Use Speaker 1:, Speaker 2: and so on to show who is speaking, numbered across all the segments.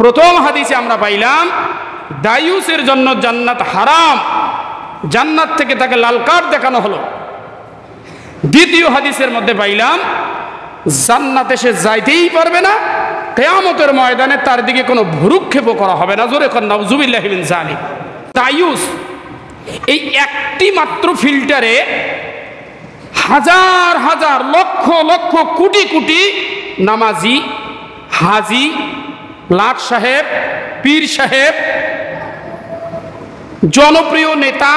Speaker 1: প্রথম হাদিসে আমরা পাইলাম দায়ুসের জন্য জান্নাত হারাম, জান্নাত থেকে তাকে লাল কার্ড দেখানো হলো। দ্বিতীয় হাদিসের মধ্যে পাইলাম জান্নাতে সে যাইতেই পারবে না, কিয়ামতের ময়দানে তার দিকে কোনো ভ্রুক্ষেপও করা হবে না। জোরে কর নাউযুবিল্লাহি মিন যালিক। দায়ুস এই একটি মাত্র ফিল্টারে হাজার হাজার লক্ষ লক্ষ কোটি কোটি নামাজি, হাজি, লাট সাহেব, পীর সাহেব, জনপ্রিয় নেতা,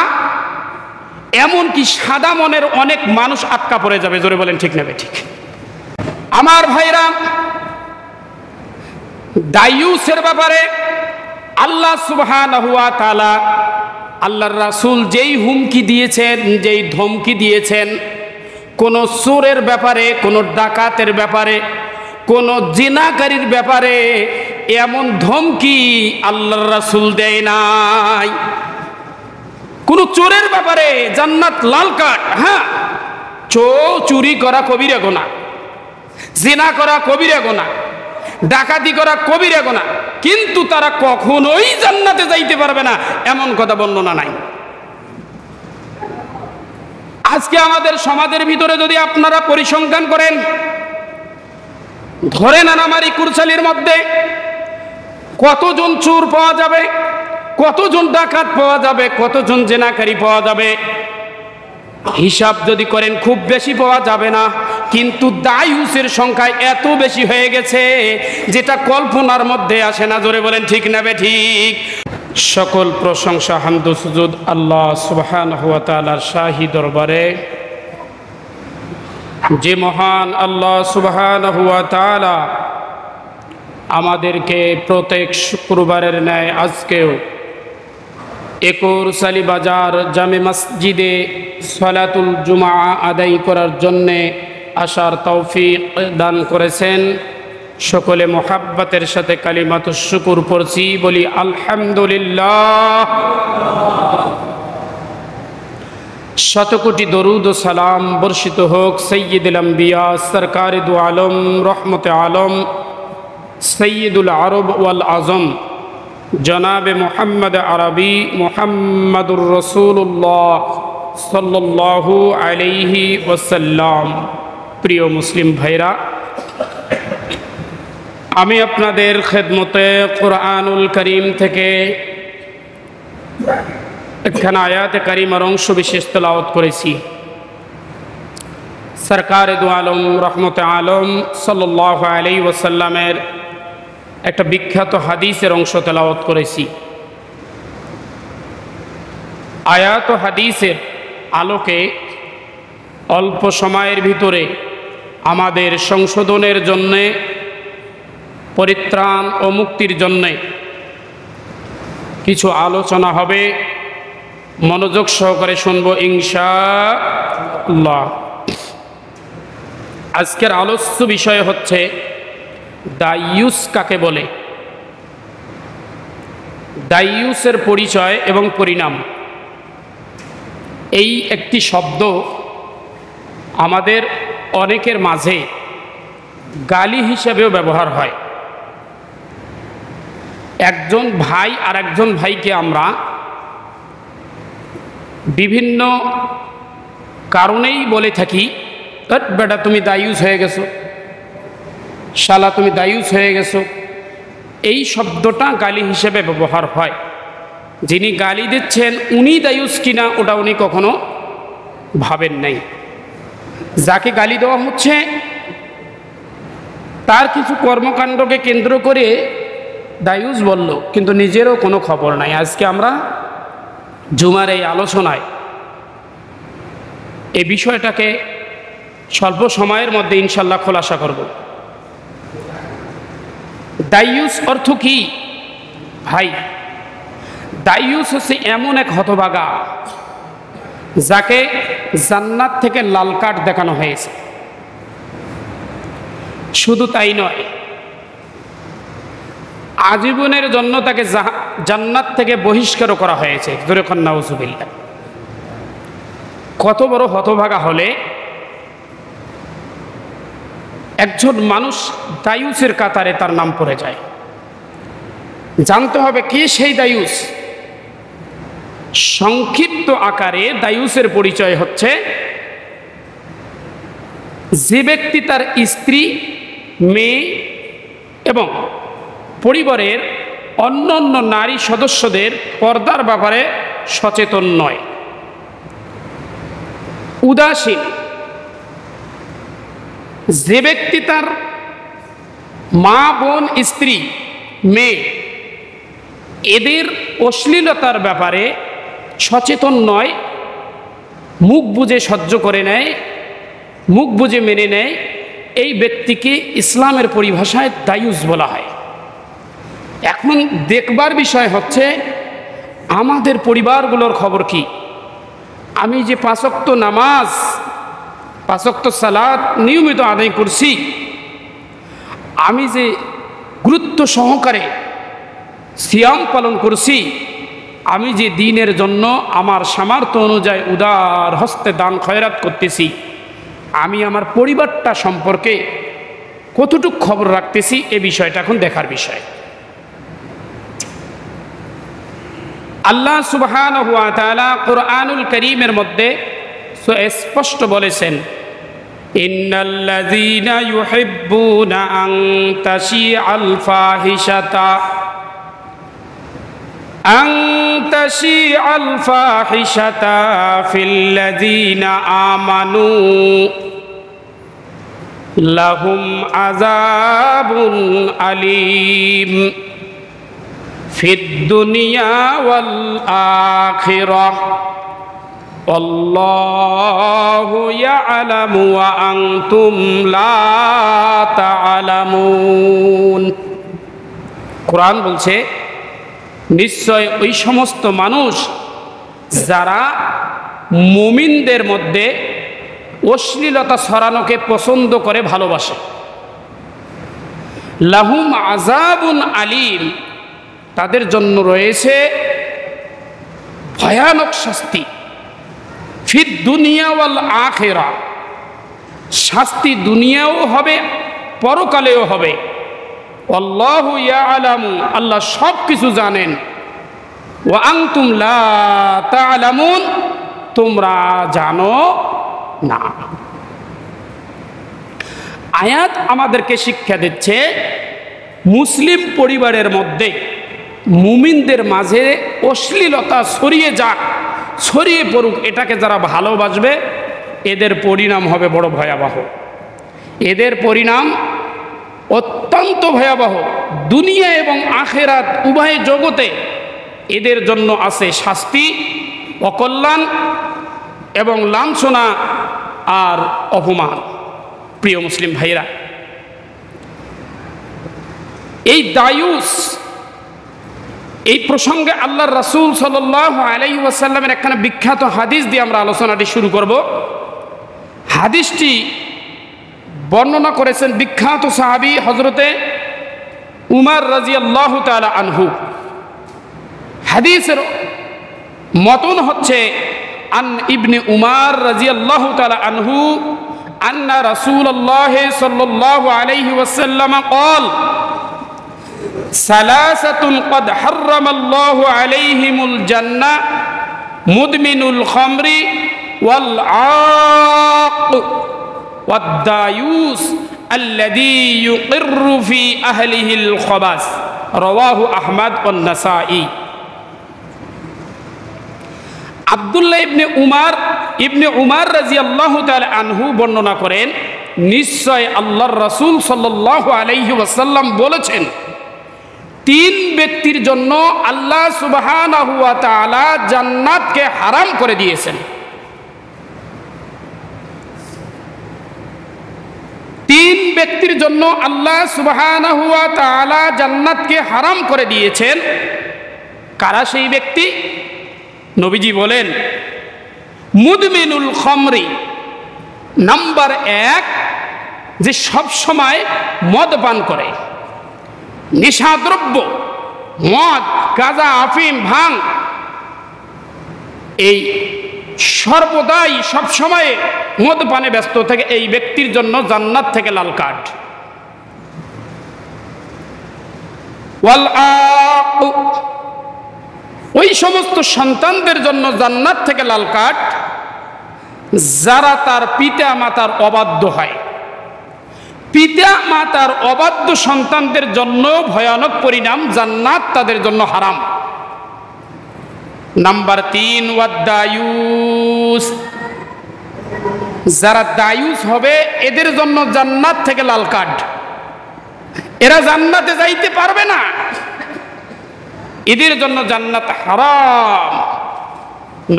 Speaker 1: এমনকি সাদা মনের অনেক মানুষ আটকা পড়ে যাবে। জোরে বলেন ঠিক না ঠিক? আমার ভাইরা, দায়ুসের ব্যাপারে আল্লাহ সুবহানাহু ওয়া তাআলা, আল্লাহর রাসূল যেই হুমকি দিয়েছেন, যেই ধমকি দিয়েছেন, কোন চোরের ব্যাপারে, কোন ডাকাতের ব্যাপারে, কোন জিনাকারীর ব্যাপারে এমন ধমকি আল্লাহর রাসূল দেয় নাই। কোন চোরের ব্যাপারে জান্নাত লাল কার্ড, হ্যাঁ, চুরি করা কবিরা গুনাহ, জিনা করা কবিরা গুনাহ, ডাকাতি করা কবিরা গুনাহ, কিন্তু তারা কখনোই জান্নাতে যাইতে পারবে না এমন কথা বর্ণনা নাই। আজকে আমাদের সমাজের ভিতরে যদি আপনারা পরিসংখ্যান করেন, ধরে নানামারি কুরসালির মধ্যে কতজন চোর পাওয়া যাবে, কতজন ডাকাত পাওয়া যাবে, কতজন জিনাকারী পাওয়া যাবে, হিসাব যদি করেন খুব বেশি পাওয়া যাবে না। কিন্তু দায়ুসের সংখ্যা এত বেশি হয়ে গেছে যেটা কল্পনার মধ্যে আসে না। জোরে বলেন ঠিক না ঠিক? সকল প্রশংসা, হামদ ও সুজুদ আল্লাহ সুবহানাহু ওয়া তাআলার শাহী দরবারে, যে মহান আল্লাহ সুবহানাহু ওয়া তাআলা আমাদেরকে প্রত্যেক শুক্রবারের ন্যায় আজকেও একুরসালি বাজার জামে মসজিদে সালাতুল জুমা আদায় করার জন্যে আসার তৌফিক দান করেছেন। সকলে মোহাব্বতের সাথে কালিমাতুশ শুকর পড়ছি, বলি আলহামদুলিল্লাহ। শতকোটি দরুদ ও সালাম বর্ষিত হোক সৈয়দুল আম্বিয়া সরকারে দু আলম রহমতে আলম সৈয়দুল আরব ওয়াল আজম জনাবে মোহাম্মদ আরবি মোহাম্মদুর রসুল্লাহ সাল্লাল্লাহু আলাইহি ওয়াসাল্লাম। প্রিয় মুসলিম ভাইরা, আমি আপনাদের খেদমতে কুরআনুল করিম থেকে একখানা আয়াতে কারিমার অংশ বিশেষ তেলাওয়াত করেছি। সরকারে দু আলম রহমতে আলম সাল্লাল্লাহু আলাইহি ওয়াসাল্লামের একটা বিখ্যাত হাদিসের অংশ তেলাওয়াত করেছি। আয়াত ও হাদিসের আলোকে অল্প সময়ের ভিতরে আমাদের সংশোধনের জন্যে, পরিত্রাণ ও মুক্তির জন্যে কিছু আলোচনা হবে। মনোযোগ সহকারে শুনব ইনশাআল্লাহ। আজকের আলোচ্য বিষয় হচ্ছে দায়ুস কাকে বলে, দায়ুসের পরিচয় এবং পরিণাম। এই একটি শব্দ আমাদের অনেকের মাঝে গালি হিসেবেও ব্যবহার হয়। একজন ভাই আর একজন ভাইকে আমরা বিভিন্ন কারণেই বলে থাকি, বেটা তুমি দায়ুস হয়ে গেছো, শালা তুমি দায়ুস হয়ে গেছো। এই শব্দটা গালি হিসেবে ব্যবহার হয়। যিনি গালি দিচ্ছেন উনি দায়ুস কিনা ওটা উনি কখনো ভাবেন নাই। যাকে গালি দেওয়া হচ্ছে তার কিছু কর্মকাণ্ডকে কেন্দ্র করে দায়ুস বলল, কিন্তু নিজেরও কোনো খবর নাই। আজকে আমরা জুমার এই আলোচনায় এই বিষয়টাকে স্বল্প সময়ের মধ্যে ইনশাল্লাহ খোলাসা করব। দায়ুস অর্থ কি ভাই? দায়ুস হচ্ছে এমন এক হতভাগা যাকে জান্নাত থেকে লাল কার্ড দেখানো হয়েছে। শুধু তাই নয়, আজীবনের জন্য তাকে জান্নাত থেকে বহিষ্কার করা হয়েছে। জোরে কর নাউযুবিল্লাহ। কত বড় হতভাগা হলে একজন মানুষ দায়ুসের কাতারে তার নাম পড়ে যায়। জানতে হবে কি সেই দায়ুস। সংক্ষিপ্ত আকারে দায়ুসের পরিচয় হচ্ছে যে ব্যক্তি তার স্ত্রী, মেয়ে এবং পরিবারের অন্যান্য নারী সদস্যদের পর্দার ব্যাপারে সচেতন নয়, উদাসীন। যে ব্যক্তি তার মা, বোন, স্ত্রী, মেয়ে এদের অশ্লীলতার ব্যাপারে সচেতন নয়, মুখ বুজে সহ্য করে নেয়, মুখ বুজে মেনে নেয়, এই ব্যক্তিকে ইসলামের পরিভাষায় দায়ুস বলা হয়। এখন দেখবার বিষয় হচ্ছে আমাদের পরিবারগুলোর খবর কি। আমি যে 5 ওয়াক্ত নামাজ, 5 ওয়াক্ত সালাত নিয়মিত আদায় করছি, আমি যে গুরুত্ব সহকারে সিয়াম পালন করছি, আমি যে দ্বীনের জন্য আমার সামর্থ্য অনুযায়ী উদার হস্তে দান খয়রাত করতেছি, আমি আমার পরিবারটা সম্পর্কে কতটুকু খবর রাখতেছি, এ বিষয়টা এখন দেখার বিষয়। আল্লাহ সুবহানাহু ওয়া তাআলা কুরআনুল কারীমের মধ্যে স্পষ্ট বলেছেন, ইন্নাল্লাযীনা ইউহিব্বুনা আন তাশিআল ফাহিশাতা ফিল্লাযীনা আমানু লাহুম আযাবুন আলীম ফিদ দুনিয়া ওয়াল আখিরাহ আল্লাহু ইয়ালামু ওয়া আনতুম লা তা'লামুন। কোরআন বলছে, নিশ্চয় ওই সমস্ত মানুষ যারা মুমিনদের মধ্যে অশ্লীলতা ছড়ানোকে পছন্দ করে, ভালোবাসে, লাহুম আযাবুন আলীম, তাদের জন্য রয়েছে ভয়ানক শাস্তি, ফিদ দুনিয়া ওয়াল আখিরাহ, শাস্তি দুনিয়াও হবে পরকালেও হবে। আল্লাহু ইয়ালামু, আল্লাহ সব কিছু জানেন, ওয়া আনতুম লা তা'লামুন, তোমরা জানো না। আয়াত আমাদেরকে শিক্ষা দিচ্ছে মুসলিম পরিবারের মধ্যে মুমিনদের মাঝে অশ্লীলতা ছড়িয়ে যাক, ছড়িয়ে পড়ুক, এটাকে যারা ভালোবাসবে এদের পরিণাম হবে বড় ভয়াবহ। এদের পরিণাম অত্যন্ত ভয়াবহ। দুনিয়া এবং আখিরাত উভয় জগতে এদের জন্য আছে শাস্তি, অকল্যাণ এবং লাঞ্ছনা আর অপমান। প্রিয় মুসলিম ভাইরা, এই দায়ুস, এই প্রসঙ্গে আল্লাহর রাসূল সাল্লাল্লাহু আলাইহি ওয়াসাল্লামের একখানা বিখ্যাত হাদিস দিয়ে আমরা আলোচনাটি শুরু করব। হাদিসটি বর্ণনা করেছেন বিখ্যাত সাহাবী হযরতে উমর রাদিয়াল্লাহু তাআলা আনহু। হাদিসের মতন হচ্ছে, আন ইবনে উমর রাদিয়াল্লাহু তাআলা আনহু আন্না রাসূলুল্লাহ সাল্লাল্লাহু আলাইহি ওয়াসাল্লাম قال সালাসাতুন قد حرم الله عليهم الجنة مدمن الخمر والعاق والدايوس الذي يقر في أهله الخبث رواه أحمد والنسائي। আব্দুল্লাহ ইবনে উমর রাদিয়াল্লাহু তাআলা আনহু বর্ণনা করেন, নিশ্চয় আল্লাহর রাসূল সাল্লাল্লাহু আলাইহি ওয়াসাল্লাম বলেছেন, 3 ব্যক্তির জন্য আল্লাহ সুবহানাহু ওয়া তাআলা জান্নাতকে হারাম করে দিয়েছেন। 3 ব্যক্তির জন্য আল্লাহ সুবহানাহু ওয়া তাআলা জান্নাতকে হারাম করে দিয়েছেন। কারা সেই ব্যক্তি? নবীজি বলেন, মুদমিনুল খামরি, নাম্বার 1, যে সব সময় মদ পান করে, নেশাদ্রব্য, মদ, গাঁজা, আফিম, ভাঙ, এই সর্বদাই সবসময় মদ পানে ব্যস্ত থাকে, এই ব্যক্তির জন্য জান্নাত থেকে লাল কার্ড। ওয়াল আক, ওই সমস্ত সন্তানদের জন্য জান্নাত থেকে লাল কার্ড যারা তার পিতা মাতার অবাধ্য হয়। পিতা মাতার অবাধ্য সন্তানদের জন্য ভয়ানক পরিণাম, জান্নাত তাদের জন্য হারাম। নাম্বার 3, ওয়াদায়ুস, যারা দায়ুস হবে এদের জন্য জান্নাত থেকে লাল কার্ড, এরা জান্নাতে যাইতে পারবে না, এদের জন্য জান্নাত হারাম।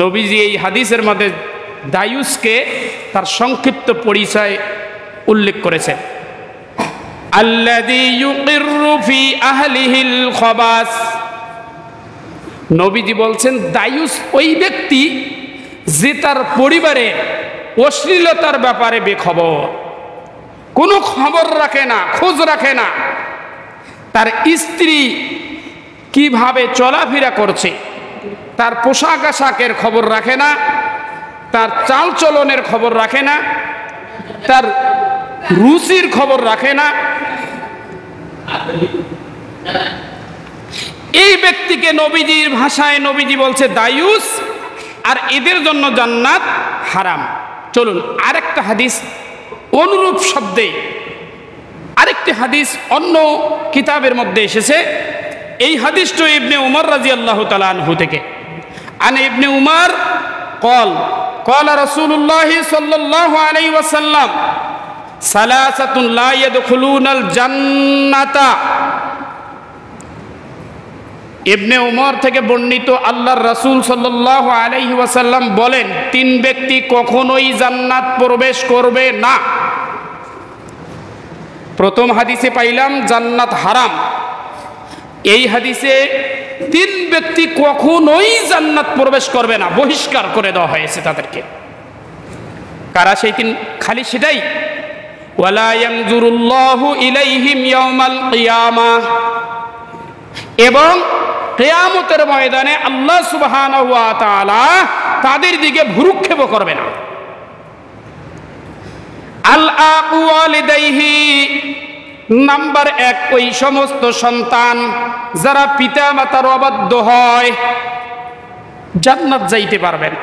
Speaker 1: নবীজি এই হাদিসের মধ্যে দায়ুসকে তার সংক্ষিপ্ত পরিচয় উল্লেখ করেছেন, আল্লাযী ইউকিররু ফি আহলিহিল খাবাস। নবীজি বলছেন দায়ুস ওই ব্যক্তি যে তার পরিবারে অশ্লীলতার ব্যাপারে বেখবর, কোনো খবর রাখে না, খোঁজ রাখে না। তার স্ত্রী কিভাবে চলাফেরা করছে, তার পোশাক আশাকের খবর রাখে না, তার চালচলনের খবর রাখে না, তার রুচির খবর রাখে না। এই ব্যক্তিকে নবীজির ভাষায় নবীজি বলছে দায়ুস, আর এদের জন্য জান্নাত হারাম। চলুন আরেকটা হাদিস অনুরূপ শব্দে, আরেকটি হাদিস অন্য কিতাবের মধ্যে এসেছে। এই হাদিসটা ইবনে উমর রাদিয়াল্লাহু তাআলা আনহু থেকে। আন ইবনে উমর قال رسول الله صلى الله عليه وسلم ثلاثة لا يدخلون الجنة। ইবনে উমর থেকে বর্ণিত, আল্লাহর রাসূল সাল্লাল্লাহু আলাইহি ওয়াসাল্লাম বলেন, 3 ব্যক্তি কখনোই জান্নাত প্রবেশ করবে না। প্রথম হাদিসে পাইলাম জান্নাত হারাম, এই হাদিসে 3 ব্যক্তি কখনোই জান্নাত প্রবেশ করবে না, বহিষ্কার করে দেওয়া হয়েছে তাদেরকে। কারা সেই 3? খালি সেটাই, ওয়ালা ইয়ানজুরুল্লাহু ইলাইহিম ইয়াউমাল কিয়ামাহ, এবং কিয়ামতের ময়দানে আল্লাহ সুবহানাহু ওয়া তাআলা তাদের দিকে ভ্রুক্ষেপ করবে না। আল আকওয়ালিদাইহি, নাম্বার 1, ওই সমস্ত সন্তান যারা পিতা মাতার অবাধ্য হয় জান্নাত যাইতে পারবেন।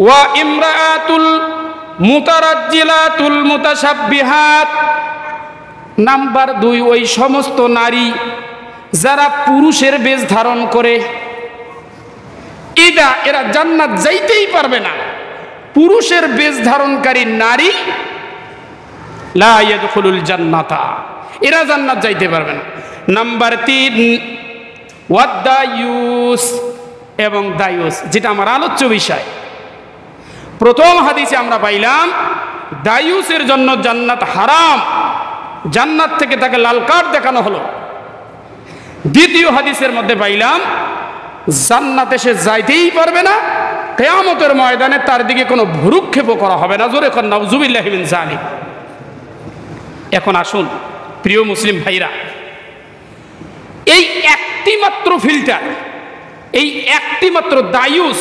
Speaker 1: ওয়া ইমরাআতুল মুতারাজ্জিলাতুল মুতাশাব্বিহাত, নাম্বার 2, ওই সমস্ত নারী যারা পুরুষের বেশ ধারণ করে, এরা জান্নাত যাইতেই পারবে না। পুরুষের বেশ ধারণকারী নারী লা ইয়াদখুলুল জান্নাতা, এরা জান্নাত যাইতে পারবে না। নাম্বার 3, ওয়াদায়ুস, এবং দায়ুস, যেটা আমার আলোচ্য বিষয়। প্রথম হাদিসে আমরা পাইলাম দায়ুসের জন্য জান্নাত হারাম, জান্নাত থেকে তাকে লাল কার্ড দেখানো হলো। দ্বিতীয় হাদিসের মধ্যে পাইলাম জান্নাতে সে যাইতেই পারবে না, কিয়ামতের ময়দানে তার দিকে কোনো ভ্রুক্ষেপও করা হবে না। জোরে কর নাউযুবিল্লাহি মিন যালিক। এখন আসুন প্রিয় মুসলিম ভাইরা, এই একটি মাত্র ফিল্টার, এই একটি মাত্র দায়ুস,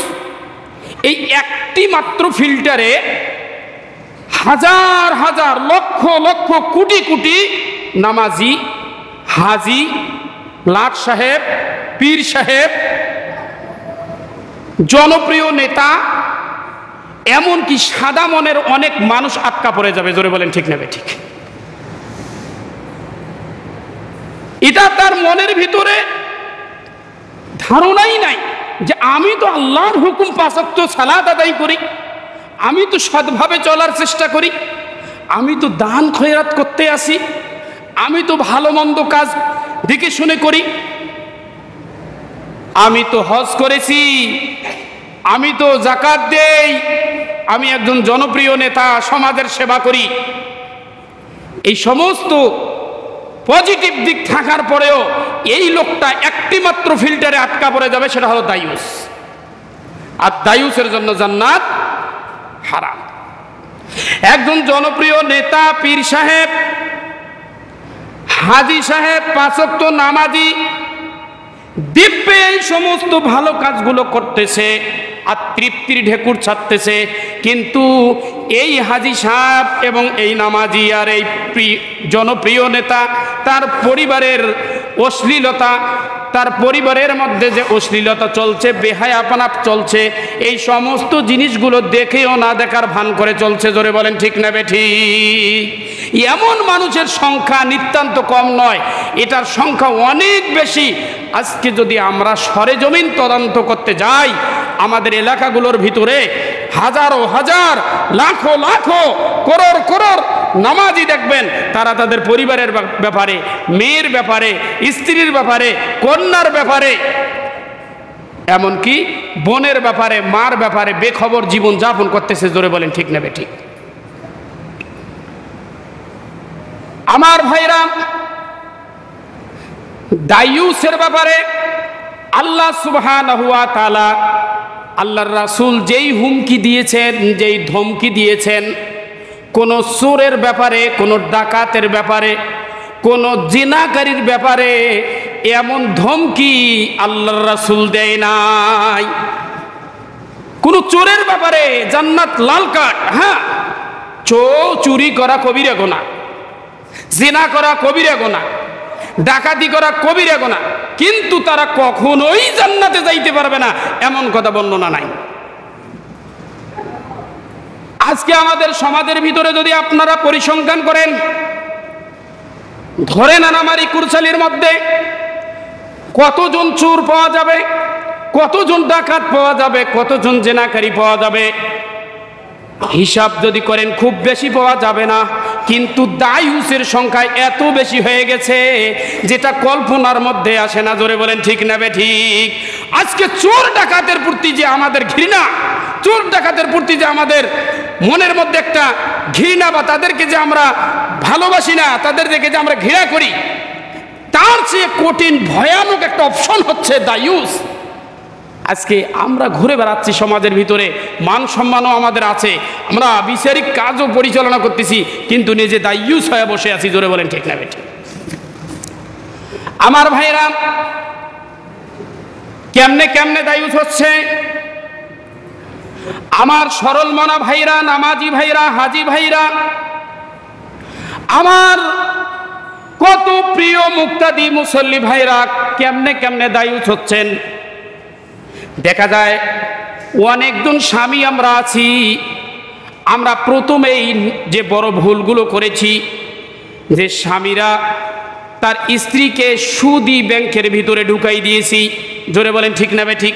Speaker 1: এই একটি মাত্র ফিল্টারে হাজার হাজার লক্ষ লক্ষ কোটি কোটি নামাজি, হাজি, লাট সাহেব, পীর সাহেব, জনপ্রিয় নেতা, এমনকি সাদা মনের অনেক মানুষ আটকা পড়ে যাবে। জোরে বলেন ঠিক নেবে ঠিক। এটা তার মনের ভিতরে ধারণাই নাই যে আমি তো আল্লাহর হুকুম 5 ওয়াক্ত সালাত আদায় করি, আমি তো সৎভাবে চলার চেষ্টা করি, আমি তো দান খয়রাত করতে আসি, আমি তো ভালো মন্দ কাজ দেখে শুনে করি, আমি তো হজ করেছি, আমি তো যাকাত দেই, আমি একজন জনপ্রিয় নেতা, সমাজের সেবা করি। এই সমস্ত পজিটিভ দিক থাকার পরেও এই লোকটা একটি মাত্র ফিল্টারে আটকা পড়ে যাবে, সেটা হলো দায়ুস। আর দায়ুসের জন্য জান্নাত হারাম। একজন জনপ্রিয় নেতা, পীর সাহেব, হাজি সাহেব, 5 ওয়াক্ত নামাজি, দিব্যে এই সমস্ত ভালো কাজগুলো করতেছে, আর তৃপ্তির ঢেকুর ছাড়তেছে। কিন্তু এই হাজী সাহেব এবং এই নামাজি আর এই জনপ্রিয় নেতা, তার পরিবারের অশ্লীলতা, তার পরিবারের মধ্যে যে অশ্লীলতা চলছে, বেহায়াপনা চলছে, এই সমস্ত জিনিসগুলো দেখেও না দেখার ভান করে চলছে। জোরে বলেন ঠিক না বেঠিক? এমন মানুষের সংখ্যা নিতান্ত কম নয়, এটার সংখ্যা অনেক বেশি। আজকে যদি আমরা সরেজমিন তদন্ত করতে যাই, আমাদের এলাকাগুলোর ভিতরে হাজারো হাজার, লাখো লাখো, করোড় করোড় নামাজি দেখবেন, তারা তাদের পরিবারের ব্যাপারে, মেয়ের ব্যাপারে, স্ত্রীর ব্যাপারে, কন্যার ব্যাপারে, এমনকি বোনের ব্যাপারে, মার ব্যাপারে বেখবর জীবন যাপন করতেছে। জোরে বলেন ঠিক না বেঠিক? আমার ভাইরা, দায়ুসের ব্যাপারে আল্লাহ সুবহানাহু ওয়া তাআলা, আল্লাহর রাসূল যেই হুমকি দিয়েছেন, যেই ধমকি দিয়েছেন, কোন চোরের ব্যাপারে, কোন ডাকাতের ব্যাপারে, কোন জিনাকারীর ব্যাপারে এমন ধমকি আল্লাহর রাসূল দেয় নাই। কোন চোরের ব্যাপারে জান্নাত লাল কার্ড, হ্যাঁ, চুরি করা কবিরা গুনাহ, জিনা করা কবিরা গুনাহ, ডাকাতি করা কবিরা গুনাহ, কিন্তু তারা কখনোই জান্নাতে যাইতে পারবে না, এমন কথা বর্ণনা নাই। আজকে আমাদের সমাজের ভিতরে যদি আপনারা পরিসংখ্যান করেন, ধরেন আনামারি কুরসালির মধ্যে কতজন চোর পাওয়া যাবে, কতজন ডাকাত পাওয়া যাবে, কতজন জেনাকারী পাওয়া যাবে, হিসাব যদি করেন খুব বেশি পাওয়া যাবে না। কিন্তু দায়ুসের সংখ্যা এত বেশি হয়ে গেছে যেটা কল্পনার মধ্যে আসে না। জোরে বলেন ঠিক না বেঠিক? আজকে চোর ডাকাতের প্রতি যে আমাদের ঘৃণা, চোর ডাকাতের প্রতি যে আমাদের মনের মধ্যে একটা ঘৃণা, বা তাদেরকে যে আমরা ভালোবাসি না, তাদের দেখে যে আমরা ঘৃণা করি, তার চেয়ে কঠিন ভয়ানক একটা অপশন হচ্ছে দায়ুস। আজকে আমরা ঘুরে বেড়াচ্ছি সমাজের ভিতরে, মান সম্মানও আমাদের আছে, আমরা বিচারিক কাজও পরিচালনা করতেছি, কিন্তু নিজে দায়ুস হয়ে বসে আছি। জোরে বলেন ঠিক না বেঠিক? আমার ভাইরা, কেমনে কেমনে দায়ুস হচ্ছে? আমার সরল মনা ভাইরা, নামাজি ভাইরা, হাজি ভাইরা, আমার কত প্রিয় মুক্তাদি মুসল্লি ভাইরা, কেমনে কেমনে দায়ুস হচ্ছেন? দেখা যায় অনেকজন স্বামী আমরা আছি, আমরা প্রথমেই যে বড় ভুলগুলো করেছি, যে স্বামীরা তার স্ত্রীকে সুদী ব্যাংকের ভিতরে ঢুকাই দিয়েছি। জোরে বলেন ঠিক না বেঠিক?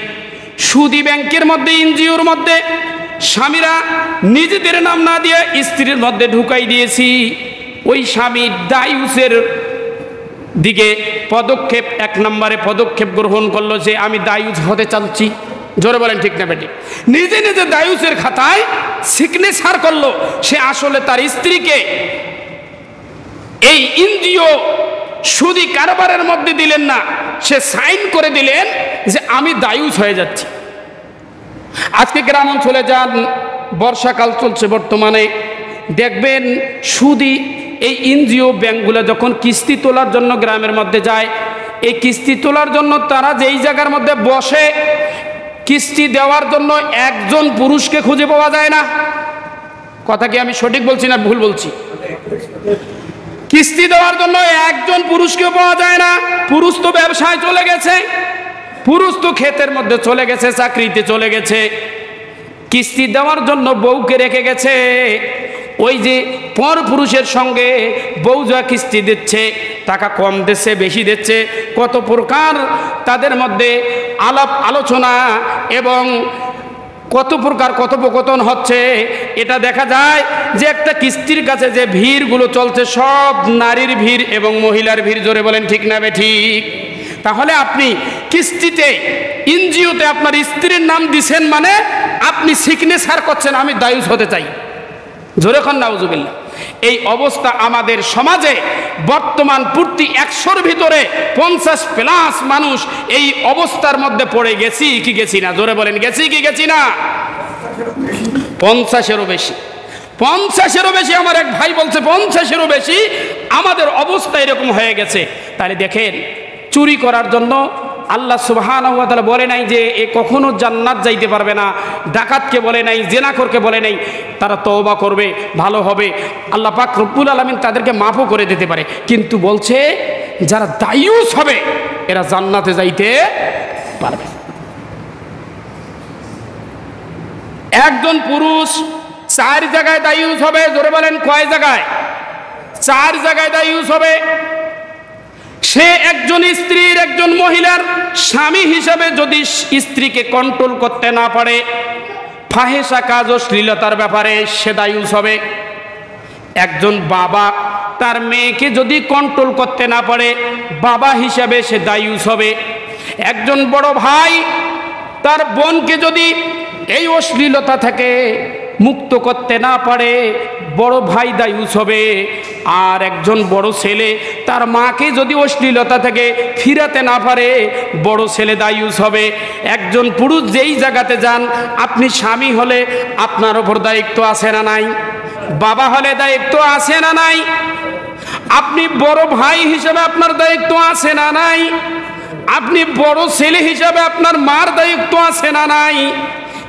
Speaker 1: সুদী ব্যাংকের মধ্যে, এনজিওর মধ্যে স্বামীরা নিজেদের নাম না দিয়ে স্ত্রীর মধ্যে ঢুকাই দিয়েছি। ওই স্বামী দায়ুসের দিকে পদক্ষেপ, এক নম্বরে পদক্ষেপ গ্রহণ করলো যে আমি দায়ুস হতে চাচ্ছি। জোরে বলেন ঠিক না বেঠিক? নিজে নিজে দায়ুসের খাতায় সিগনেচার করলো, সে আসলে তার স্ত্রীকে এই এনজিও সুদী কারবারের মধ্যে দিলেন না, সে সাইন করে দিলেন যে আমি দায়ুস হয়ে যাচ্ছি। আজকে গ্রাম অঞ্চলে যান, বর্ষাকাল চলছে বর্তমানে, দেখবেন সুদী এই এনজিও ব্যাংকগুলো যখন কিস্তি তোলার জন্য গ্রামের মধ্যে যায়, এই কিস্তি তোলার জন্য তারা যেই জায়গার মধ্যে বসে কিস্তি দেওয়ার জন্য একজন পুরুষকে খুঁজে পাওয়া যায় না। কথা কি আমি সঠিক বলছি না ভুল বলছি? কিস্তি দেওয়ার জন্য একজন পুরুষকে পাওয়া যায় না। পুরুষ তো ব্যবসায় চলে গেছে, পুরুষ তো ক্ষেতের মধ্যে চলে গেছে, চাকরিতে চলে গেছে, কিস্তি দেওয়ার জন্য বউকে রেখে গেছে। ওই যে পর পুরুষের সঙ্গে বউ যা কিস্তি দিচ্ছে, টাকা কম দিচ্ছে, বেশি দিচ্ছে, কত প্রকার তাদের মধ্যে আলাপ আলোচনা এবং কত প্রকার কথোপকথন হচ্ছে। এটা দেখা যায় যে একটা কিস্তির কাছে যে ভিড়গুলো চলছে, সব নারীর ভিড় এবং মহিলার ভিড়। জোরে বলেন ঠিক না বেঠিক? তাহলে আপনি কিস্তিতে, এনজিওতে আপনার স্ত্রীর নাম দিছেন, মানে আপনি সিগনেচার করছেন আমি দায়ুস হতে চাই। জোরে খান নাউজুবিল্লাহ। এই অবস্থা আমাদের সমাজে বর্তমান প্রতি 100-র ভিতরে 50+ মানুষ এই অবস্থার মধ্যে পড়ে গেছি কি গেছি না? জোরে বলেন গেছি কি গেছি না? 50-এরও বেশি, 50-এরও বেশি। আমার এক ভাই বলছে 50-এরও বেশি আমাদের অবস্থা এরকম হয়ে গেছে। তাহলে দেখেন, চুরি করার জন্য আল্লাহ সুবহানাহু ওয়া তাআলা বলে নাই যে এ কখনো জান্নাত যাইতে পারবে না, ডাকাতকে বলে নাই, জেনাখোরকে বলে নাই তারা তওবা করবে, ভালো হবে, আল্লাহ পাক রব্বুল আলামিন তাদেরকে মাফও করে দিতে পারে। কিন্তু বলছে যারা দায়ুস হবে এরা জান্নাতে যাইতে পারবে। একজন পুরুষ 4 জায়গায় দায়ুস হবে, জোরে বলেন কয় জায়গায়? 4 জায়গায় দায়ুস হবে। সে একজন স্ত্রীর, একজন মহিলার স্বামী হিসেবে যদি স্ত্রীকে কন্ট্রোল করতে না পারে, ফাহেসা কাজ অশ্লীলতার ব্যাপারে সে দায়ুস হবে। একজন বাবা তার মেয়েকে যদি কন্ট্রোল করতে না পারে, বাবা হিসাবে সে দায়ুস হবে। একজন বড় ভাই তার বোনকে যদি এই অশ্লীলতা থেকে মুক্ত করতে না পারে, বড় ভাই দায়ুস হবে। আর একজন বড় ছেলে তার মাকে যদি অশ্লীলতা থেকে ফিরাতে না পারে, বড় ছেলে দায়ুস হবে। একজন পুরুষ যেই জায়গাতে যান, আপনি স্বামী হলে আপনার ওপর দায়িত্ব আছে না নাই? বাবা হলে দায়িত্ব আছে না নাই? আপনি বড় ভাই হিসেবে আপনার দায়িত্ব আছে না নাই? আপনি বড় ছেলে হিসেবে আপনার মার দায়িত্ব আছে না নাই?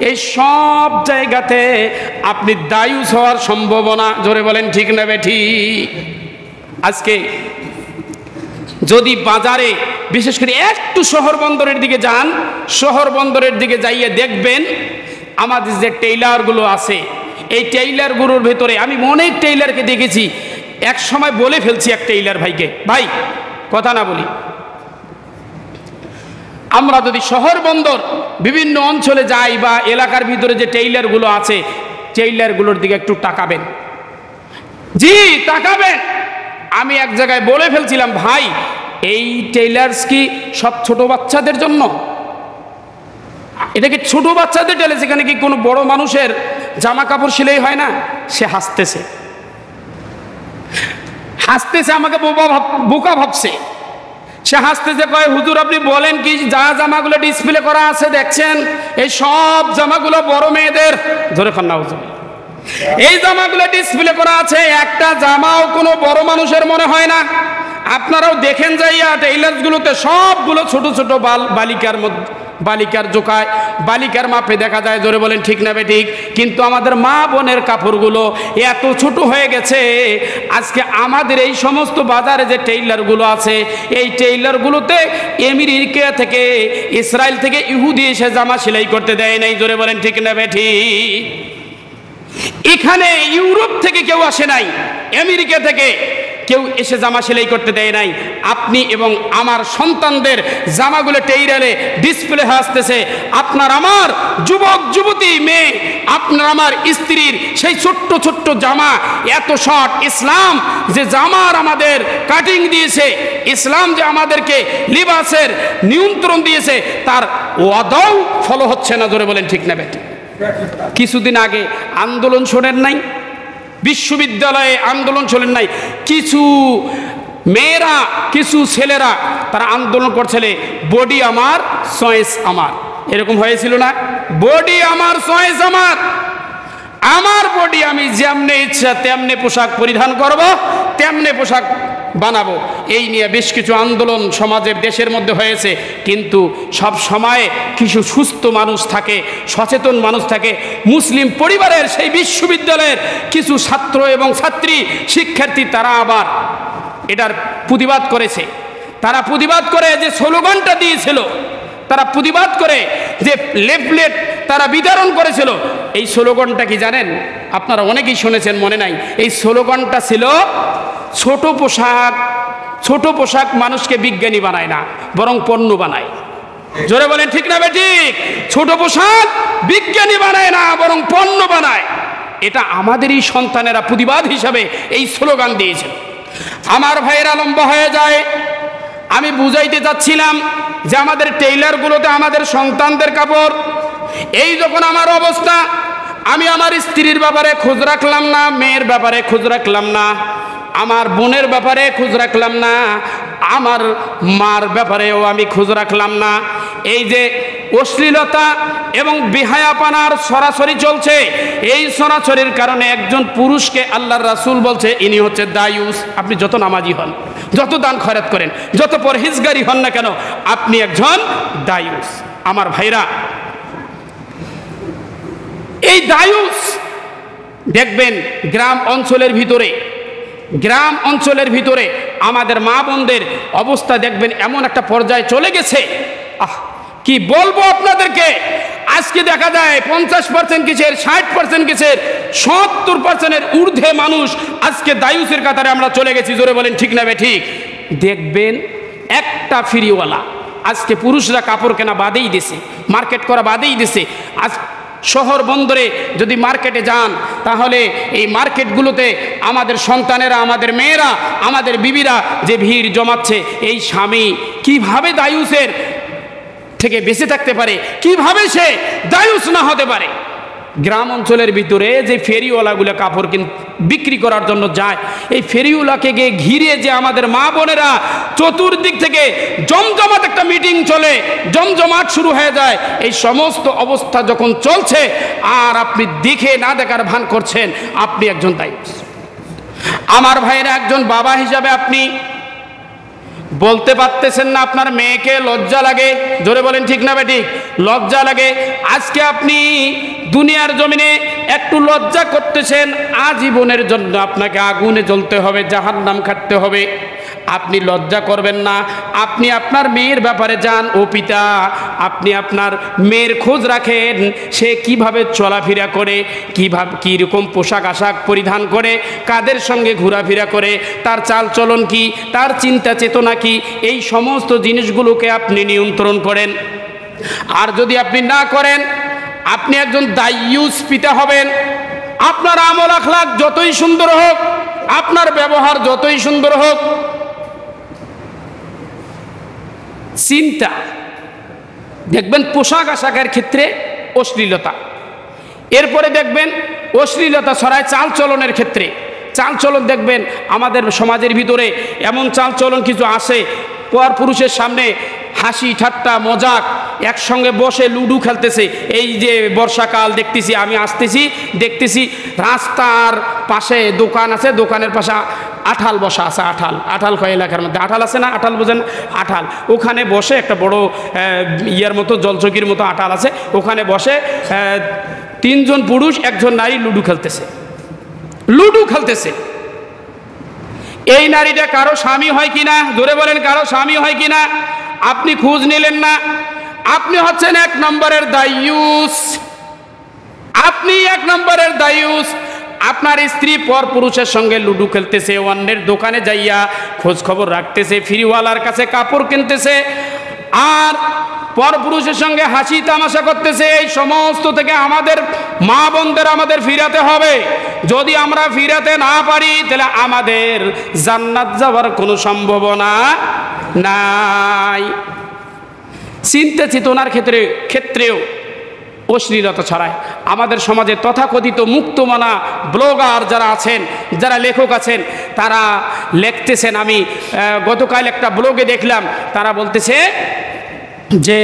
Speaker 1: এই সব জায়গাতে আপনি দায়ুস হওয়ার সম্ভাবনা, জোরে বলেন ঠিক না বেঠিক? আজকে যদি বাজারে বিশেষ করে একটু শহর বন্দরের দিকে যান, শহর বন্দরের দিকে যাইয়ে দেখবেন আমাদের যে টেইলারগুলো আছে, এই টেইলারগুলোর ভেতরে আমি অনেক টেইলারকে দেখেছি। এক সময় বলে ফেলছি এক টেইলার ভাইকে, ভাই কথা না বলি, আমরা যদি শহর বন্দর বিভিন্ন অঞ্চলে যাই বা এলাকার ভিতরে যে টেইলারগুলো আছে, টেইলারগুলোর দিকে একটু তাকাবেন। জি তাকাবেন। আমি এক জায়গায় বলে ফেলছিলাম, ভাই এই টেইলার্স কি সব ছোট বাচ্চাদের জন্য? এটা কি ছোট বাচ্চাদের টেইলার? সেখানে কি কোনো বড় মানুষের জামা কাপড় সেলাই হয় না? সে হাসতেছে, হাসতেছে, আমাকে বোকা ভাবছে। সে হাসতেছে, কয় হুজুর আপনি বলেন কি, যা জামাগুলো ডিসপ্লে করা আছে দেখছেন, এই সব জামাগুলো বড় মেয়েদের। ধরে খান না হুজুর, এই জামাগুলো ডিসপ্লে করা আছে, একটা জামাও কোনো বড় মানুষের মনে হয় না। আপনারাও দেখেন যাইয়া টেইলার্সগুলোতে সবগুলো ছোট ছোট বালিকার মধ্যে, বালিকার জোকায়, বালিকার মাপে দেখা যায়। জোরে বলেন ঠিক না বেঠিক? কিন্তু আমাদের মা বোনের কাপড়গুলো এত ছোট হয়ে গেছে। আজকে আমাদের এই সমস্ত বাজারে যে টেইলারগুলো আছে, এই টেইলারগুলোতে আমেরিকা থেকে, ইসরায়েল থেকে ইহুদি এসে জামা সেলাই করতে দেয় নাই। জোরে বলেন ঠিক না বেঠিক? এখানে ইউরোপ থেকে কেউ আসে নাই, আমেরিকা থেকে কেউ এসে জামা সেলাই করতে দেয় নাই। আপনি এবং আমার সন্তানদের জামাগুলো টেইলারে ডিসপ্লে আসতেছে। আপনার আমার যুবক যুবতী মেয়ে, আপনার আমার স্ত্রীর সেই ছোট্ট ছোট্ট জামা এত শর্ট। ইসলাম যে জামার আমাদের কাটিং দিয়েছে, ইসলাম যে আমাদেরকে লিবাসের নিয়ন্ত্রণ দিয়েছে, তার ওয়াদাও ফলো হচ্ছে না। জোরে বলেন ঠিক না বেঠিক? কিছুদিন আগে আন্দোলন শোনেন নাই? বিশ্ববিদ্যালয়ে আন্দোলন চলেন নাই? কিছু মেয়েরা, কিছু ছেলেরা তারা আন্দোলন করছিলে, বডি আমার চয়েস আমার। এরকম হয়েছিল না? বডি আমার চয়েস আমার, আমার বডি আমি যেমনে ইচ্ছা তেমনে পোশাক পরিধান করব, তেমনে পোশাক বানাবো। এই নিয়ে বেশ কিছু আন্দোলন সমাজের দেশের মধ্যে হয়েছে। কিন্তু সব সময় কিছু সুস্থ মানুষ থাকে, সচেতন মানুষ থাকে। মুসলিম পরিবারের সেই বিশ্ববিদ্যালয়ের কিছু ছাত্র এবং ছাত্রী, শিক্ষার্থী, তারা আবার এটার প্রতিবাদ করেছে। তারা প্রতিবাদ করে যে স্লোগানটা দিয়েছিল, তারা প্রতিবাদ করে যে লিফলেট তারা বিতরণ করেছিল, এই স্লোগানটা কি জানেন? আপনারা অনেকেই শুনেছেন, মনে নাই। এই স্লোগানটা ছিল, ছোট পোশাক, ছোট পোশাক মানুষকে বিজ্ঞানী বানায় না, বরং পণ্য বানায়। জোরে বলেন ঠিক না বেঠিক? ছোট পোশাক বিজ্ঞানী বানায় না, বরং পণ্য বানায়। এটা আমাদেরই সন্তানেরা প্রতিবাদ হিসাবে এই স্লোগান দিয়েছিল। আমার ভাইয়েরা লম্বা হয়ে যায়। আমি বুঝাইতে চাচ্ছিলাম যে আমাদের টেইলারগুলোতে আমাদের সন্তানদের কাপড়, এই যখন আমার অবস্থা, আমি আমার স্ত্রীর ব্যাপারে খোঁজ রাখলাম না, মেয়ের ব্যাপারে খোঁজ রাখলাম না, আমার বোনের ব্যাপারে খোঁজ রাখলাম না, আমার মার ব্যাপারেও আমি খোঁজ রাখলাম না। এই যে অশ্লীলতা এবং বেহায়াপনার সরাসরি চলছে, এই সরাসরির কারণে একজন পুরুষকে আল্লাহর রাসূল বলছে ইনি হচ্ছে দায়ুস। আপনি যত নামাজি হন, যত দান খয়রাত করেন, যত পরহেজগারি হন না কেন, আপনি একজন দায়ুস। আমার ভাইরা, এই দায়ুস দেখবেন গ্রাম অঞ্চলের ভিতরে আমাদের মা বোনদের অবস্থা দেখবেন এমন একটা পর্যায়ে চলে গেছে, কি বলবো আপনাদেরকে। আজকে দেখা যায় 50% কিসের, 60% কিসের, 70%-এর ঊর্ধ্বে মানুষ আজকে দায়ুসের কাতারে আমরা চলে গেছি। জোরে বলেন ঠিক না ঠিক? দেখবেন একটা ফ্রিওয়ালা আজকে পুরুষরা কাপড় কেনা বাদেই দিছে, মার্কেট করা বাদেই দিছে। আজ শহর বন্দরে যদি মার্কেটে যান, তাহলে এই মার্কেটগুলোতে আমাদের সন্তানেরা, আমাদের মেয়েরা, আমাদের বিবিরা যে ভিড় জমাচ্ছে, এই স্বামী কিভাবে দায়ুসের থেকে বেঁচে থাকতে পারে, কিভাবে সে দায়ুস না হতে পারে। গ্রাম অঞ্চলের ভিতরে যে ফেরিওয়ালাগুলো কাপড় বিক্রি করার জন্য যায়, এই ফেরিওয়ালাকে গিয়ে ঘিরে যে আমাদের মা বোনেরা চতুর্দিক থেকে জমজমাট একটা মিটিং চলে, জমজমাট শুরু হয়ে যায়। এই সমস্ত অবস্থা যখন চলছে আর আপনি দেখে না দেখার ভান করছেন, আপনি একজন দায়ুস। আমার ভাইয়েরা, একজন বাবা হিসাবে আপনি বলতে পারতেছেন না আপনার মেয়েকে লজ্জা লাগে? জোরে বলেন ঠিক না বেঠিক? লজ্জা লাগে। আজকে আপনি দুনিয়ার জমিনে একটু লজ্জা করতেছেন, আজীবনের জন্য আপনাকে আগুনে জ্বলতে হবে, জাহান্নাম খাটতে হবে। আপনি লজ্জা করবেন না। আপনি আপনার মেয়ের ব্যাপারে যান, ও পিতা, আপনি আপনার মেয়ের খোঁজ রাখেন, সে কিভাবে চলাফেরা করে, কিভাবে কীরকম পোশাক আশাক পরিধান করে, কাদের সঙ্গে ঘোরাফেরা করে, তার চালচলন কি, তার চিন্তা চেতনা কি, এই সমস্ত জিনিসগুলোকে আপনি নিয়ন্ত্রণ করেন। আর যদি আপনি না করেন, আপনি একজন দায়ুস পিতা হবেন। আপনার আমল আখলাক যতই সুন্দর হোক, আপনার ব্যবহার যতই সুন্দর হোক, চিন্তা দেখবেন পোশাক আশাকের ক্ষেত্রে অশ্লীলতা, এরপরে দেখবেন অশ্লীলতা ছড়ায় চালচলনের ক্ষেত্রে। চালচলন দেখবেন আমাদের সমাজের ভিতরে এমন চালচলন কিছু আসে, পর পুরুষের সামনে হাসি ঠাট্টা মজাক, একসঙ্গে বসে লুডু খেলতেছে। এই যে বর্ষাকাল দেখতেছি, আমি আসতেছি দেখতেছি রাস্তার পাশে দোকান আছে, দোকানের পাশে আঠাল বসা আছে। আঠাল কয় এলাকার মধ্যে আঠাল আছে না? আঠাল বোঝেন? আঠাল। ওখানে বসে একটা বড় ইয়ার মতো, জলচকির মতো আঠাল আছে, ওখানে বসে 3 জন পুরুষ 1 জন নারী লুডু খেলতেছে। এই নারীটা কারো স্বামী হয় কিনা? জোরে বলেন, কারো স্বামী হয় কিনা? আপনি খোঁজ নিলেন না। আপনি হচ্ছেন 1 নম্বরের দায়ুস। আপনি 1 নম্বরের দায়ুস। আপনার স্ত্রী পর পুরুষের সঙ্গে লুডু খেলতেছে, অন্যের দোকানে যাইয়া খোঁজ খবর রাখতেছে, ফ্রিওয়ালার কাছে কাপড় কিনতেছে, আর পর পুরুষের সঙ্গে হাসি তামাশা করতেছে। এই সমস্ত থেকে আমাদের মা বোনদের আমাদের ফিরাতে হবে। যদি আমরা ফিরাতে না পারি, তাহলে আমাদের জান্নাত যাওয়ার কোনো সম্ভাবনা নাই। চিন্তা চেতনার ক্ষেত্রেও অশ্লীলতা ছড়ায় আমাদের সমাজে। তথাকথিত মুক্তমনা ব্লগার যারা আছেন, যারা লেখক আছেন, তারা লিখতেছেন। আমি গতকাল একটা ব্লগে দেখলাম, তারা বলতেছে যে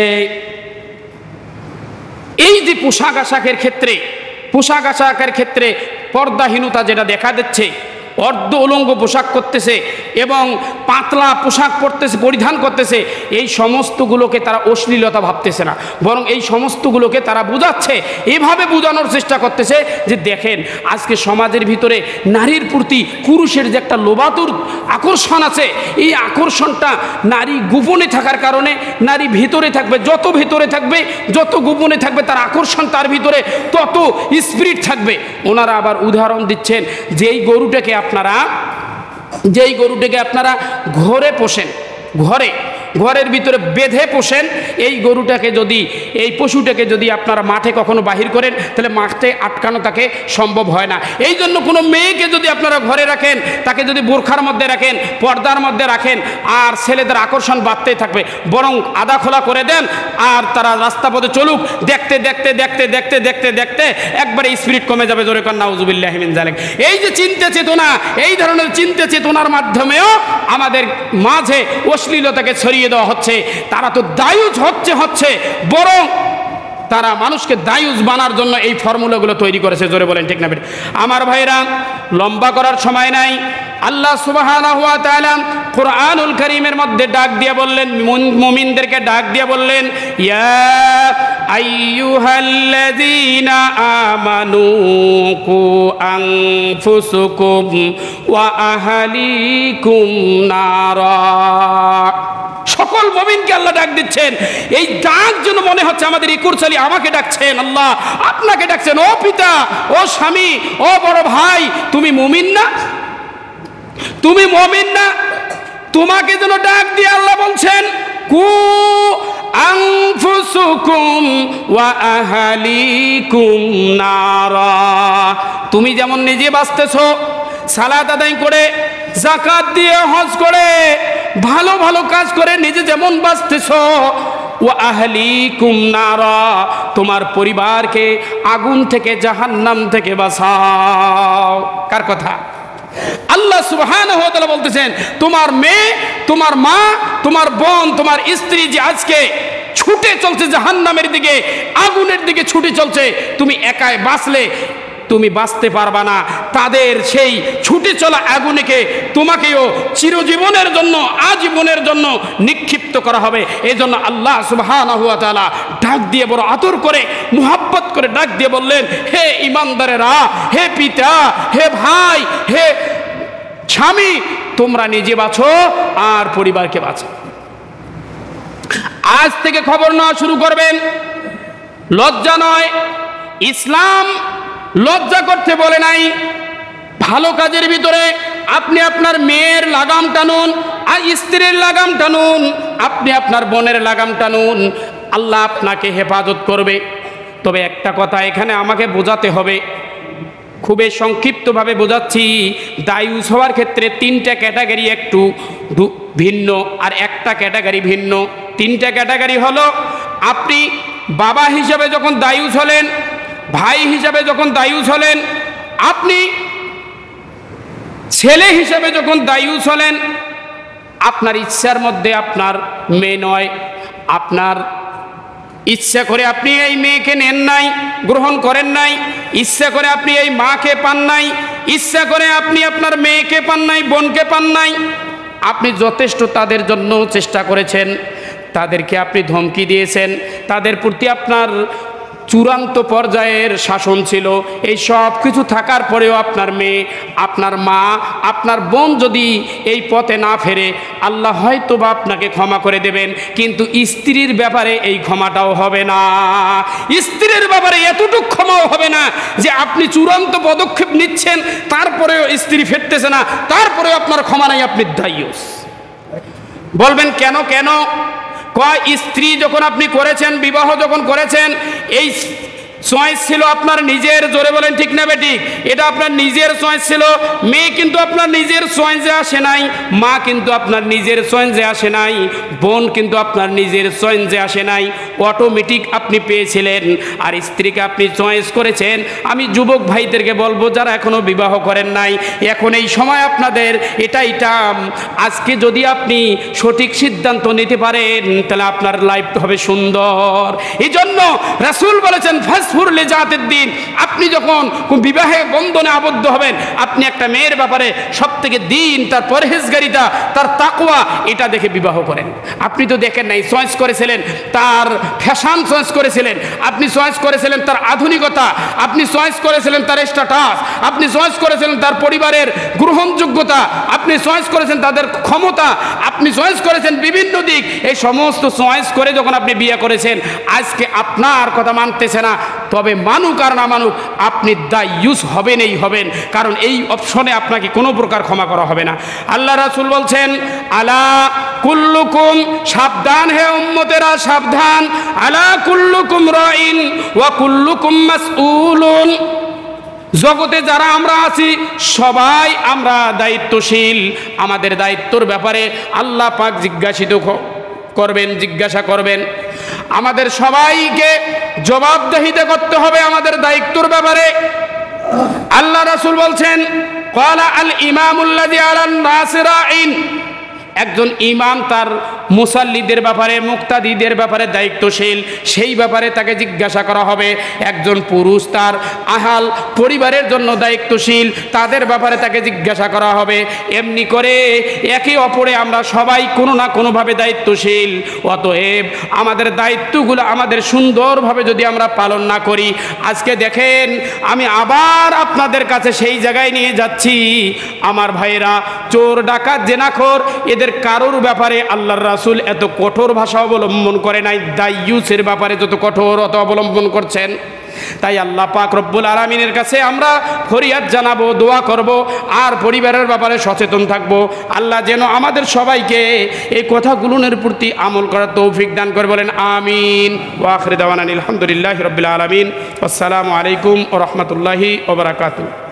Speaker 1: এই যে পোশাক আশাকের ক্ষেত্রে পর্দাহীনতা যেটা দেখা দিচ্ছে, অর্ধ উলঙ্গ পোশাক করতেছে এবং পাতলা পোশাক পরিধান করতেছে, এই সমস্তগুলোকে তারা অশ্লীলতা ভাবতেছে না, বরং এই সমস্তগুলোকে তারা বোঝাচ্ছে, এভাবে বোঝানোর চেষ্টা করতেছে যে দেখেন আজকে সমাজের ভিতরে নারীর প্রতি পুরুষের যে একটা লোবাতুর আকর্ষণ আছে, এই আকর্ষণটা নারী গোপনে থাকার কারণে, নারী ভিতরে থাকবে, যত ভিতরে থাকবে, যত গোপনে থাকবে, তার আকর্ষণ তার ভিতরে তত স্পিরিট থাকবে। ওনারা আবার উদাহরণ দিচ্ছেন, যেই গরুটাকে আপনারা ঘরে পোষেন, ঘরের ভিতরে বেঁধে পোষেন, এই গরুটাকে যদি, এই পশুটাকে যদি আপনারা মাঠে কখনো বাহির করেন, তাহলে মাঠে আটকানো তাকে সম্ভব হয় না। এই জন্য কোনো মেয়েকে যদি আপনারা ঘরে রাখেন, তাকে যদি বোরখার মধ্যে রাখেন, পর্দার মধ্যে রাখেন, আর ছেলেদের আকর্ষণ বাড়তেই থাকবে। বরং আদা খোলা করে দেন, আর তারা রাস্তা পথে চলুক, দেখতে দেখতে দেখতে দেখতে দেখতে দেখতে একবারে স্পিরিট কমে যাবে। জোরে কর নাউজুবিল্লাহি মিন যালিক। এই যে চিন্তা চেতনা, এই ধরনের চিন্তা চেতনার মাধ্যমেও আমাদের মাঝে অশ্লীলতাকে ছড়িয়ে দেওয়া হচ্ছে। তারা তো দায়ুস হচ্ছে, বরং তারা মানুষকে দায়ুস বানার জন্য এই ফর্মুলাগুলো তৈরি করেছে। জোরে বলেন ঠিক না? আমার ভাইরা, লম্বা করার সময় নাই। আল্লাহ সুবহানাহু ওয়া তাআলা কুরআনুল কারীমের মধ্যে ডাক দিয়ে বললেন, মুমিনদেরকে ডাক দিয়ে বললেন, ইয়া আইয়ুহাল্লাযীনা আমানু কু আনফুসাকুম ওয়া আহলিকুম নারা। সকল মুমিনকে আল্লাহ ডাক দিচ্ছেন। এই ডাক যেন মনে হচ্ছে আমাদের ইকুরসালি আমাকে ডাকছেন, আল্লাহ আপনাকে ডাকছেন। ও পিতা, ও স্বামী, ও বড় ভাই, তুমি মুমিন না? তুমি মুমিন না? তোমাকে যেন ডাক দিয়ে আল্লাহ বলছেন, কু আনফুসাকুম ওয়া আহলিকুম নারা। তুমি যেমন নিজে বাঁচতেছো, সালাত আদায় করে, যাকাত দিয়ে, হজ করে, ভালো ভালো কাজ করে নিজে যেমন বাঁচতেছো, ওয়া আহলিকুম নারা, তোমার পরিবারকে আগুন থেকে, জাহান্নাম থেকে বাঁচাও। কার কথা? আল্লাহ সুবহানাহু ওয়া তাআলা বলতেছেন, তোমার মেয়ে, তোমার মা, তোমার বোন, তোমার স্ত্রী যে আজকে ছুটে চলছে জাহান্নামের দিকে, আগুনের দিকে ছুটে চলছে, তুমি একাই বাঁচলে তুমি বাঁচতে পারবা না। তাদের সেই ছুটে চলা আগুনেকে তোমাকেও চিরজীবনের জন্য, আজীবনের জন্য নিক্ষিপ্ত করা হবে। এই জন্য আল্লাহ সুবহানাহু ওয়া তাআলা ডাক দিয়ে বড় আদর করে, মুহাব্বত করে ডাক দিয়ে বললেন, হে ঈমানদারেরা, হে পিতা, হে ভাই, হে স্বামী, তোমরা নিজে বাঁচো আর পরিবারকে বাঁচো। আজ থেকে খবর নেওয়া শুরু করবেন। লজ্জা নয়, ইসলাম লজ্জা করতে বলে নাই। ভালো কাজের ভিতরে আপনি আপনার মেয়ের লাগাম টানুন, আর স্ত্রীর লাগাম টানুন, আপনি আপনার বোনের লাগাম টানুন, আল্লাহ আপনাকে হেফাজত করবে। তবে একটা কথা এখানে আমাকে বোঝাতে হবে, খুবই সংক্ষিপ্তভাবে বোঝাচ্ছি। দায়ুস হওয়ার ক্ষেত্রে তিনটা ক্যাটাগরি একটু ভিন্ন, আর একটা ক্যাটাগরি ভিন্ন। তিনটা ক্যাটাগরি হলো, আপনি বাবা হিসাবে যখন দায়ুস হলেন, ভাই হিসাবে যখন দায়ুস হলেন, আপনি ছেলে হিসাবে যখন দায়ুস হলেন, আপনার ইচ্ছার মধ্যে আপনার মেয়ে নয়, আপনার ইচ্ছা করে আপনি এই মেয়েকে নেন নাই, গ্রহণ করেন নাই, ইচ্ছা করে আপনি এই মাকে পান নাই, ইচ্ছা করে আপনি আপনার মেয়েকে পান নাই, বোনকে পান নাই, আপনি যথেষ্ট তাদের জন্য চেষ্টা করেছেন, তাদেরকে আপনি ধমকি দিয়েছেন, তাদের প্রতি আপনার চূড়ান্ত পর্যায়ের শাসন ছিল। এই সব কিছু থাকার পরেও আপনার মেয়ে, আপনার মা, আপনার বোন যদি এই পথে না ফেরে, আল্লাহ হয়তো বা আপনাকে ক্ষমা করে দেবেন, কিন্তু স্ত্রীর ব্যাপারে এই ক্ষমাটাও হবে না। স্ত্রীর ব্যাপারে এতটুকু ক্ষমাও হবে না যে আপনি চূড়ান্ত পদক্ষেপ নিচ্ছেন, তারপরেও স্ত্রী ফেরতেছে না, তারপরেও আপনার ক্ষমা নাই, আপনি দায়ুস। বলবেন কেন? কেন? কয়, স্ত্রী যখন আপনি করেছেন, বিবাহ যখন করেছেন, এই চয়েস ছিল আপনার নিজের। জোরে বলেন ঠিক না বেঠিক? এটা আপনার নিজের চয়েস ছিল। মেয়ে কিন্তু আপনার নিজের চয়েসে আসে নাই, মা কিন্তু আপনার নিজের চয়েসে আসে নাই, বোন কিন্তু আপনার নিজের চয়েসে আসে নাই, অটোমেটিক আপনি পেয়েছিলেন। আর স্ত্রীকে আপনি চয়েস করেছেন। আমি যুবক ভাইদেরকে বলবো, যারা এখনো বিবাহ করেন নাই, এখন এই সময় আপনাদের এটাই টাম। আজকে যদি আপনি সঠিক সিদ্ধান্ত নিতে পারেন, তাহলে আপনার লাইফ হবে সুন্দর। এই জন্য রাসূল বলেছেন, ফাসফুরলে জাতের দিন। আপনি যখন বিবাহে বন্ধনে আবদ্ধ হবেন, আপনি একটা মেয়ের ব্যাপারে সব থেকে দিন, তার পরহেজগারিতা, তার তাকওয়া, এটা দেখে বিবাহ করেন। আপনি তো দেখেন নাই, চয়েস করেছিলেন তার ফ্যাশন, চয়েস করেছিলেন, আপনি চয়েস করেছিলেন তার আধুনিকতা, আপনি চয়েস করেছিলেন তার স্ট্যাটাস, আপনি চয়েস করেছিলেন তার পরিবারের গ্রহণযোগ্যতা, আপনি চয়েস করেছেন তাদের ক্ষমতা, আপনি চয়েস করেছেন বিভিন্ন দিক। এই সমস্ত চয়েস করে যখন আপনি বিয়ে করেছেন, আজকে আপনার কথা মানতেছে না, তবে মানুক আর না মানুক, আপনি দায়ুস হবেনই হবেন। কারণ এই অপশনে আপনাকে কোনো প্রকার ক্ষমা করা হবে না। আল্লাহ রাসূল বলছেন, আলা কুল্লুকুম, সাবধান হে উম্মতেরা, সাবধান, আলা কুল্লুকুম রাইন ওয়া কুল্লুকুম মাসউলুন। জগতে যারা আমরা আছি, সবাই আমরা দায়িত্বশীল। আমাদের দায়িত্বর ব্যাপারে আল্লাহ পাক জিজ্ঞাসা করবেন। আমাদের সবাইকে জবাবদিহিতা করতে হবে আমাদের দায়িত্বর ব্যাপারে। আল্লাহ রাসূল বলছেন, ক্বালা আল ইমামুল্লাযী আলান নাস রাইন, একজন ইমাম তার মুসাল্লিদের ব্যাপারে, মুক্তাদিদের ব্যাপারে দায়িত্বশীল, সেই ব্যাপারে তাকে জিজ্ঞাসা করা হবে। একজন পুরুষ তার আহাল পরিবারের জন্য দায়িত্বশীল, তাদের ব্যাপারে তাকে জিজ্ঞাসা করা হবে। এমনি করে একে অপরে আমরা সবাই কোনো না কোনোভাবে দায়িত্বশীল। অতএব আমাদের দায়িত্বগুলো আমাদের সুন্দরভাবে যদি আমরা পালন না করি, আজকে দেখেন আমি আবার আপনাদের কাছে সেই জায়গায় নিয়ে যাচ্ছি। আমার ভাইরা, চোর, ডাকাত, জেনাখোর, এদের কারোর ব্যাপারে আল্লাহর রাসূল এত কঠোর ভাষা অবলম্বন করে নাই, দায়ুসের ব্যাপারে যত কঠোরতা অবলম্বন করছেন। তাই আল্লাহ পাক রব্বুল আলামিনের কাছে আমরা ফরিয়াদ জানাবো, দোয়া করব, আর পরিবারের ব্যাপারে সচেতন থাকবো। আল্লাহ যেন আমাদের সবাইকে এই কথাগুলোর প্রতি আমল করার তৌফিক দান করে, বলেন আমিন। ওয়া আখিরু দাওয়ানা আলহামদুলিল্লাহি রাব্বিল আলামিন। আসসালামু আলাইকুম ওয়া রাহমাতুল্লাহি ওয়া বারাকাতুহু।